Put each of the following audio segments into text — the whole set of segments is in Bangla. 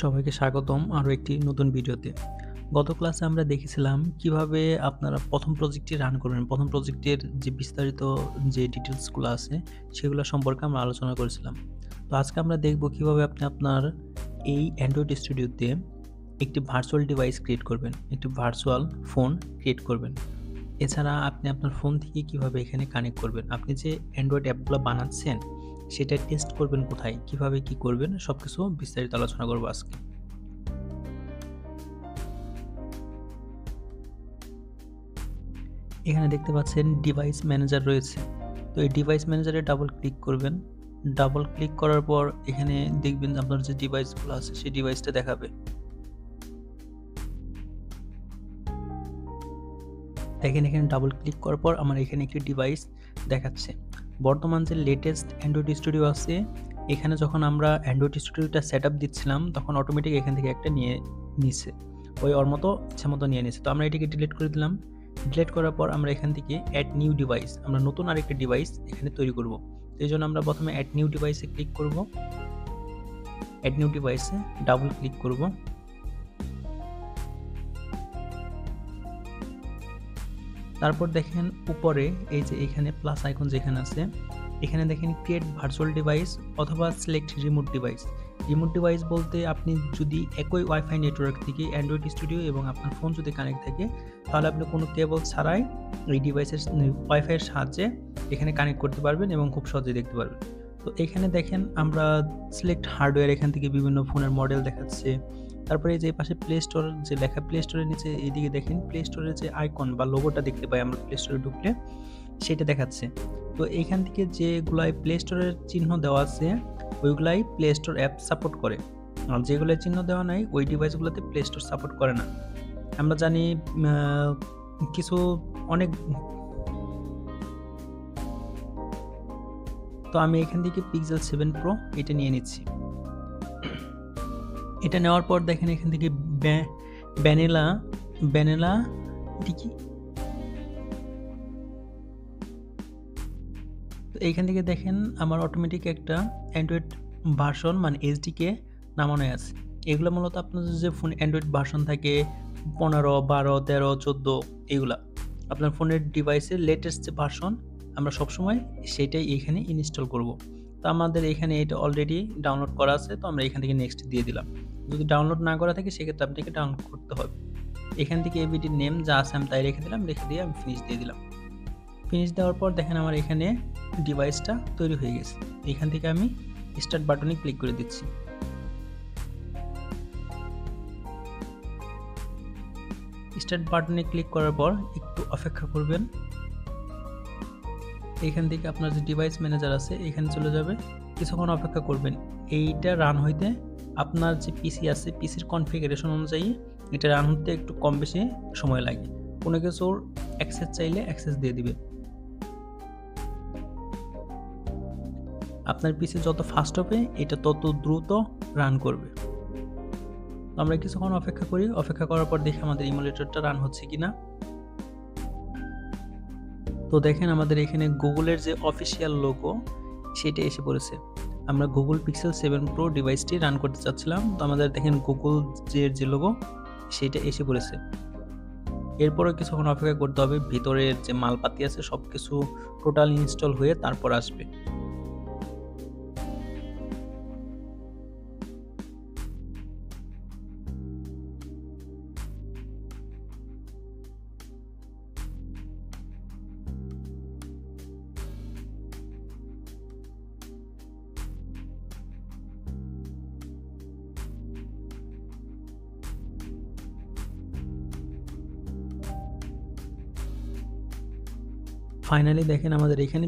সবাইকে স্বাগতম আরও একটি নতুন ভিডিওতে। গত ক্লাসে আমরা দেখেছিলাম কিভাবে আপনারা প্রথম প্রজেক্টটি রান করবেন। প্রথম প্রজেক্টের যে বিস্তারিত যে ডিটেইলসগুলো আছে সেগুলো সম্পর্কে আমরা আলোচনা করেছিলাম। তো আজকে আমরা দেখব কিভাবে আপনি আপনার এই অ্যান্ড্রয়েড স্টুডিওতে একটি ভার্চুয়াল ডিভাইস ক্রিয়েট করবেন, একটি ভার্চুয়াল ফোন ক্রিয়েট করবেন। এছাড়া আপনি আপনার ফোন থেকে কিভাবে এখানে কানেক্ট করবেন। আপনি যে অ্যান্ড্রয়েড অ্যাপগুলো বানাচ্ছেন সেটা টেস্ট করবেন কোথায়, কিভাবে কি করবেন সবকিছু বিস্তারিত আলোচনা করব আজকে। এখানে দেখতে পাচ্ছেন ডিভাইস ম্যানেজার রয়েছে। তো এই ডিভাইস ম্যানেজারে ডাবল ক্লিক করবেন। ডাবল ক্লিক করার পর এখানে দেখবেন আপনার যে ডিভাইসগুলো আছে সেই ডিভাইসটা দেখাবে। দেখেন এখানে ডাবল ক্লিক করার পর আমার এখানে একটি ডিভাইস দেখাচ্ছে। বর্তমান যে লেটেস্ট অ্যান্ড্রয়েড স্টুডিও আছে এখানে যখন আমরা অ্যান্ড্রয়েড স্টুডিওটা সেট আপ দিচ্ছিলাম তখন অটোমেটিক এখান থেকে একটা নিয়ে নিছে, ওর মতো ইচ্ছা মতো নিয়ে নিছে। তো আমরা এটাকে ডিলিট করে দিলাম। ডিলিট করার পর আমরা এখান থেকে অ্যাড নিউ ডিভাইস, আমরা নতুন আরেকটা ডিভাইস এখানে তৈরি করব। তো এই জন্য আমরা প্রথমে অ্যাড নিউ ডিভাইসে ক্লিক করব। অ্যাড নিউ ডিভাইসে ডাবল ক্লিক করব। তারপর দেখেন উপরে এই যে এখানে প্লাস আইকন যেখানে আছে এখানে দেখেন ক্রিয়েট ভার্চুয়াল ডিভাইস অথবা select remote device. Remote device বলতে আপনি যদি একই ওয়াইফাই নেটওয়ার্ক থেকে অ্যান্ড্রয়েড স্টুডিও এবং আপনার ফোন যদি কানেক্ট থাকে তাহলে আপনি কোনো কেবল ছাড়াই এই ডিভাইসের ওয়াইফাইয়ের সাহায্যে এখানে কানেক্ট করতে পারবেন এবং খুব সহজেই দেখতে পারবেন। তো এখানে দেখেন আমরা সিলেক্ট হার্ডওয়্যার, এখান থেকে বিভিন্ন ফোনের মডেল দেখাচ্ছে। তারপরে এই যে পাশে প্লে স্টোর যে লেখা, প্লে স্টোরের নিচে এইদিকে দেখেন প্লে স্টোরের যে আইকন বা লোগোটা দেখতে পাই আমরা প্লে স্টোরে ঢুকলে সেটা দেখাচ্ছে। তো এইখান থেকে যেগুলাই প্লে স্টোরের চিহ্ন দেওয়া আছে ওইগুলাই প্লে স্টোর অ্যাপ সাপোর্ট করে, আর যেগুলোর চিহ্ন দেওয়া নাই ওই ডিভাইসগুলোতে প্লে স্টোর সাপোর্ট করে না। আমরা জানি কিছু অনেক। তো আমি এখান থেকে পিক্সেল 7 প্রো এটা নিয়ে নিচ্ছি। এটা নেওয়ার পর দেখেন এখান থেকে ভ্যানিলা এটি কি, তো এইখান থেকে দেখেন আমার অটোমেটিক একটা অ্যান্ড্রয়েড ভার্সন মানে এইচডিকে নামানো আছে। এগুলো মূলত আপনাদের যে ফোন অ্যান্ড্রয়েড ভার্সন থাকে 15, 12, 13, 14 এগুলা আপনার ফোনের ডিভাইসের লেটেস্ট যে ভার্সন আমরা সবসময় সেটাই এখানে ইনস্টল করব। তো আমাদের এখানে এটা অলরেডি ডাউনলোড করা আছে, তো আমরা এখান থেকে নেক্সট দিয়ে দিলাম। যদি ডাউনলোড না করা থাকে সেক্ষেত্রে আপনাকে ডাউনলোড করতে হবে। এখান থেকে এবিটির নেম যা আছে আমি তাই রেখে দিলাম, রেখে দিয়ে আমি ফিনিশ দিয়ে দিলাম। ফিনিশ দেওয়ার পর দেখেন আমার এখানে ডিভাইসটা তৈরি হয়ে গেছে। এখান থেকে আমি স্টার্ট বাটনে ক্লিক করে দিচ্ছি। স্টার্ট বাটনে ক্লিক করার পর একটু অপেক্ষা করবেন। এখান থেকে আপনার যে ডিভাইস ম্যানেজার আছে এখানে চলে যাবে, কিছুক্ষণ অপেক্ষা করবেন। এইটা রান হইতে আপনার যে পিসি আছে পিসির কনফিগারেশন অনুযায়ী এটা রান হতে একটু কম বেশি সময় লাগে। কোনো কিছুর অ্যাক্সেস চাইলে অ্যাক্সেস দিয়ে দিবে। আপনার পিসি যত ফাস্ট হবে এটা তত দ্রুত রান করবে। আমরা কিছুক্ষণ অপেক্ষা করি, অপেক্ষা করার পর দেখি আমাদের ইমুলেটরটা রান হচ্ছে কিনা। তো দেখেন আমাদের এখানে গুগলের যে অফিসিয়াল লোগো সেটা এসে পড়েছে। আমরা গুগল পিক্সেল 7 প্রো ডিভাইসটি রান করতে চাচ্ছিলাম, তো আমাদের দেখেন গুগল যে লোগো সেটা এসে পড়েছে। এরপরে কিছুক্ষণ অপেক্ষা করতে হবে, ভিতরের যে মালপাতি আছে সব কিছু টোটাল ইনস্টল হয়ে তারপর আসবে। ফাইনালি দেখেন আমাদের এখানে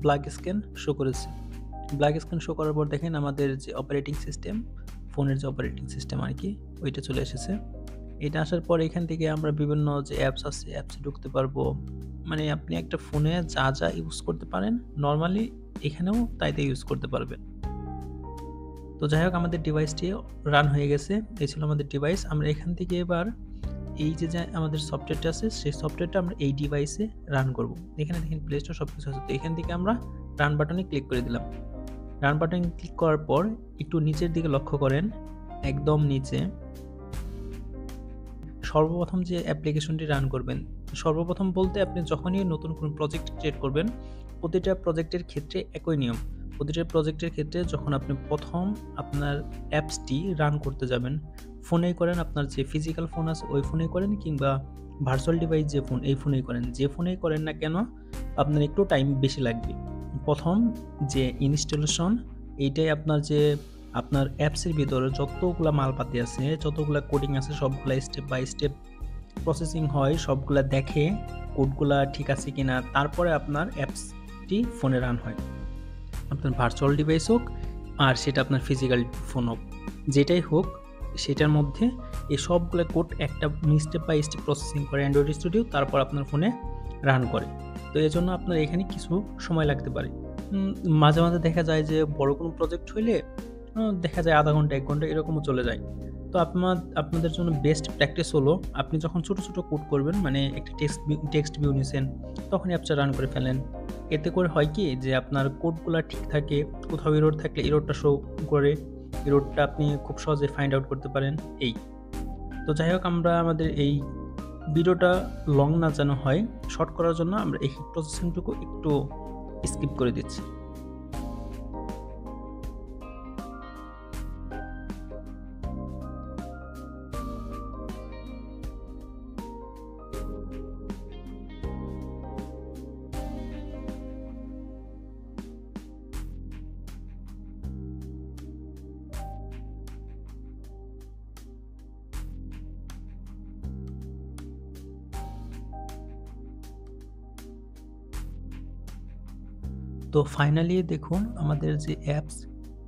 ব্ল্যাক স্ক্রিন শো করেছে। ব্ল্যাক স্ক্রিন শো করার পর দেখেন আমাদের যে অপারেটিং সিস্টেম, ফোনের যে অপারেটিং সিস্টেম আর কি ওইটা চলে এসেছে। এটা আসার পর এখান থেকে আমরা বিভিন্ন যে অ্যাপস আছে অ্যাপসে ঢুকতে পারবো। মানে আপনি একটা ফোনে যা যা ইউজ করতে পারেন নর্মালি এখানেও তাই ইউজ করতে পারবেন। তো যাই হোক আমাদের ডিভাইসটি রান হয়ে গেছে। এই ছিল আমাদের ডিভাইস। আমরা এখান থেকে এবার এই যে আমাদের সফটওয়্যারটা আছে সেই সফটওয়্যারটা আমরা এই ডিভাইসে রান করব। এখানে দেখেন প্লে স্টোর সব কিছু আছে। তো এখান থেকে আমরা রান বাটনে ক্লিক করে দিলাম। রান বাটনে ক্লিক করার পর একটু নিচের দিকে লক্ষ্য করেন, একদম নিচে সর্বপ্রথম যে অ্যাপ্লিকেশনটি রান করবেন, সর্বপ্রথম বলতে আপনি যখনই নতুন কোনো প্রজেক্ট ক্রিয়েট করবেন, প্রতিটা প্রজেক্টের ক্ষেত্রে একই নিয়ম। প্রতিটা প্রজেক্টের ক্ষেত্রে যখন আপনি প্রথম আপনার অ্যাপসটি রান করতে যাবেন, ফোনেই করেন, আপনার যে ফিজিক্যাল ফোন আছে ওই ফোনেই করেন, কিংবা ভার্চুয়াল ডিভাইস যে ফোন এই ফোনেই করেন, যে ফোনেই করেন না কেন আপনার একটু টাইম বেশি লাগবে। প্রথম যে ইনস্টলেশন, এইটাই আপনার যে আপনার অ্যাপসের ভিতরে যতগুলা মালপাতি আছে, যতগুলা কোডিং আছে, সবগুলা স্টেপ বাই স্টেপ প্রসেসিং হয়, সবগুলা দেখে কোডগুলা ঠিক আছে কিনা, তারপরে আপনার অ্যাপসটি ফোনে রান হয়। আপনার ভার্চুয়াল ডিভাইস হোক আর সেটা আপনার ফিজিক্যাল ফোন হোক, যেটাই হোক সেটার মধ্যে এই সবগুলো কোড একটা স্টেপ বাই স্টেপ প্রসেসিং করে অ্যান্ড্রয়েড স্টুডিও, তারপর আপনার ফোনে রান করে। তো এই জন্য আপনার এখানে কিছু সময় লাগতে পারে। মাঝে মাঝে দেখা যায় যে বড় কোনো প্রজেক্ট হইলে দেখা যায় আধা ঘন্টা 1 ঘন্টা এরকমও চলে যায়। তো আপনাদের জন্য বেস্ট প্র্যাকটিস হলো আপনি যখন ছোট ছোট কোড করবেন, মানে একটা টেক্সট ভিউ নিছেন, তখনই অ্যাপসটা রান করে ফেলেন। এতে করে হয় কি যে আপনার কোডগুলা ঠিক থাকে, কোথাও এরর থাকলে এররটা শো করে, এররটা আপনি খুব সহজে ফাইন্ড আউট করতে পারেন। এই তো যাই হোক, আমরা আমাদের এই ভিডিওটা লং না যেন হয়, শর্ট করার জন্য আমরা এই প্রসেসিংটুকু একটু স্কিপ করে দিচ্ছি। তো ফাইনালি দেখুন আমাদের যে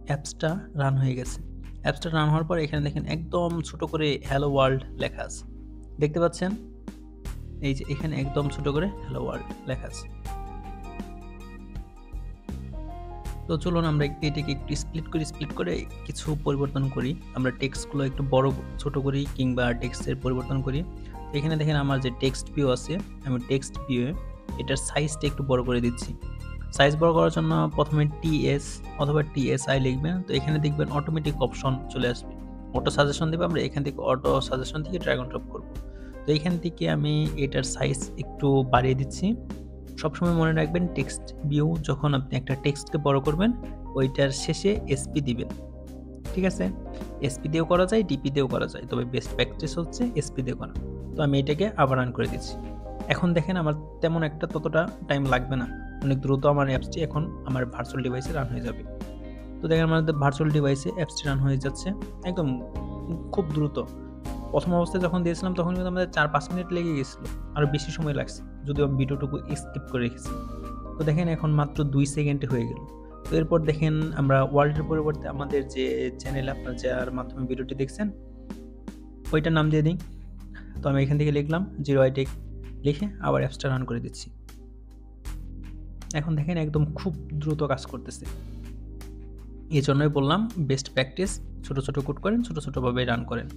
অ্যাপসটা রান হয়ে গেছে। অ্যাপসটা রান হওয়ার পর এখানে দেখেন একদম ছোট করে হ্যালো ওয়ার্ল্ড লেখা আছে। দেখতে পাচ্ছেন? এই যে এখানে একদম ছোট করে হ্যালো ওয়ার্ল্ড লেখা আছে। তো চলুন আমরা এটাকে একটু স্প্লিট করে কিছু পরিবর্তন করি। আমরা টেক্সটগুলো একটু বড় ছোট করি, কিংবা টেক্সটের পরিবর্তন করি। এখানে দেখেন আমার যে টেক্সট ভিউ আছে, আমি টেক্সট ভিউয়ে এটার সাইজটা একটু বড় করে দিচ্ছি। সাইজ বড় করার জন্য প্রথমে টিএস অথবা টিএসআই লিখবেন। তো এখানে দেখবেন অটোমেটিক অপশন চলে আসবে, অটো সাজেশন দেবে। আমরা এখান থেকে অটো সাজেশন থেকে ড্র্যাগ অ্যান্ড ড্রপ করব। তো এখান থেকে আমি এটার সাইজ একটু বাড়িয়ে দিচ্ছি। সবসময় মনে রাখবেন টেক্সট ভিউ যখন আপনি একটা টেক্সটকে বড় করবেন, ওইটার শেষে এসপি দিবেন। ঠিক আছে? এসপি দিয়েও করা যায়, ডিপি দিয়েও করা যায়, তবে বেস্ট প্র্যাকটিস হচ্ছে এসপি দিয়ে করা। তো আমি এটাকে আবার রান করে দিচ্ছি। এখন দেখেন আমার তেমন একটা ততটা টাইম লাগবে না, অনেক দ্রুত আমার অ্যাপসটি এখন আমার ভার্চুয়াল ডিভাইসে রান হয়ে যাবে। তো দেখেন আমাদের ভার্চুয়াল ডিভাইসে অ্যাপসটি রান হয়ে যাচ্ছে একদম খুব দ্রুত। প্রথম অবস্থায় যখন দিয়েছিলাম তখন কিন্তু আমাদের 4-5 মিনিট লেগে গেছিলো, আরও বেশি সময় লাগছে যদিও আমি ভিডিওটুকু স্কিপ করে রেখেছি। তো দেখেন এখন মাত্র 2 সেকেন্ডে হয়ে গেল। তো এরপর দেখেন আমরা ওয়ার্ল্ডের পরিবর্তে আমাদের যে চ্যানেল আপনার যার মাধ্যমে ভিডিওটি দেখছেন ওইটার নাম দিয়ে দিই। তো আমি এখান থেকে লিখলাম 0i-tech, লিখে আবার অ্যাপসটা রান করে দিচ্ছি। এখন দেখেন একদম খুব দ্রুত কাজ করতেছে। এই জন্যই বললাম বেস্ট প্র্যাকটিস, ছোট ছোট কোড করেন, ছোট ছোটভাবে রান করেন।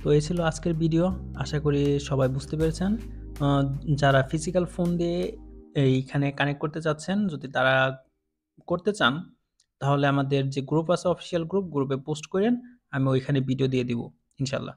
তো এই ছিল আজকের ভিডিও, আশা করি সবাই বুঝতে পেরেছেন। যারা ফিজিক্যাল ফোন দিয়ে এইখানে কানেক্ট করতে চাচ্ছেন, যদি তারা করতে চান তাহলে আমাদের যে গ্রুপ আছে অফিসিয়াল গ্রুপে পোস্ট করেন, আমি ওইখানে ভিডিও দিয়ে দিব ইনশাল্লাহ।